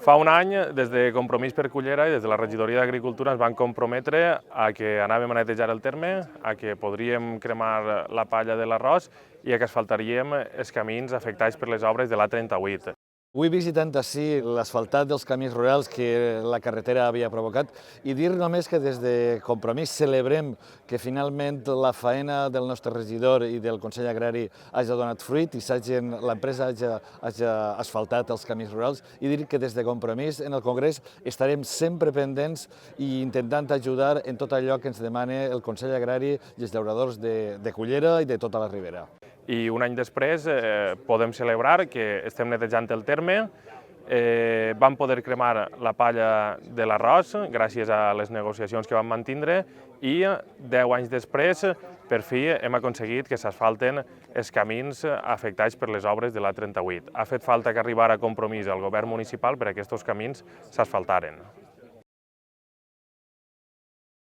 Fa un any, des de Compromís per Cullera i des de la regidoria d'Agricultura ens van comprometre a que anàvem a netejar el terme, a que podríem cremar la palla de l'arròs i a que asfaltaríem els camins afectats per les obres de l'A38. Avui visitant ací l'asfaltat dels camins rurals que la carretera havia provocat i dir només que des de Compromís celebrem que finalment la faena del nostre regidor i del Consell Agrari hagi donat fruit i l'empresa hagi asfaltat els camins rurals i dir que des de Compromís en el Congrés estarem sempre pendents i intentant ajudar en tot allò que ens demana el Consell Agrari i els llauradors de Cullera i de tota la Ribera. I un any després podem celebrar que estem netejant el terme, vam poder cremar la palla de l'arròs gràcies a les negociacions que vam mantenir i 10 anys després per fi hem aconseguit que s'asfalten els camins afectats per les obres de l'A38. Ha fet falta que arribara a Compromís al govern municipal per a que aquests camins s'asfaltaren.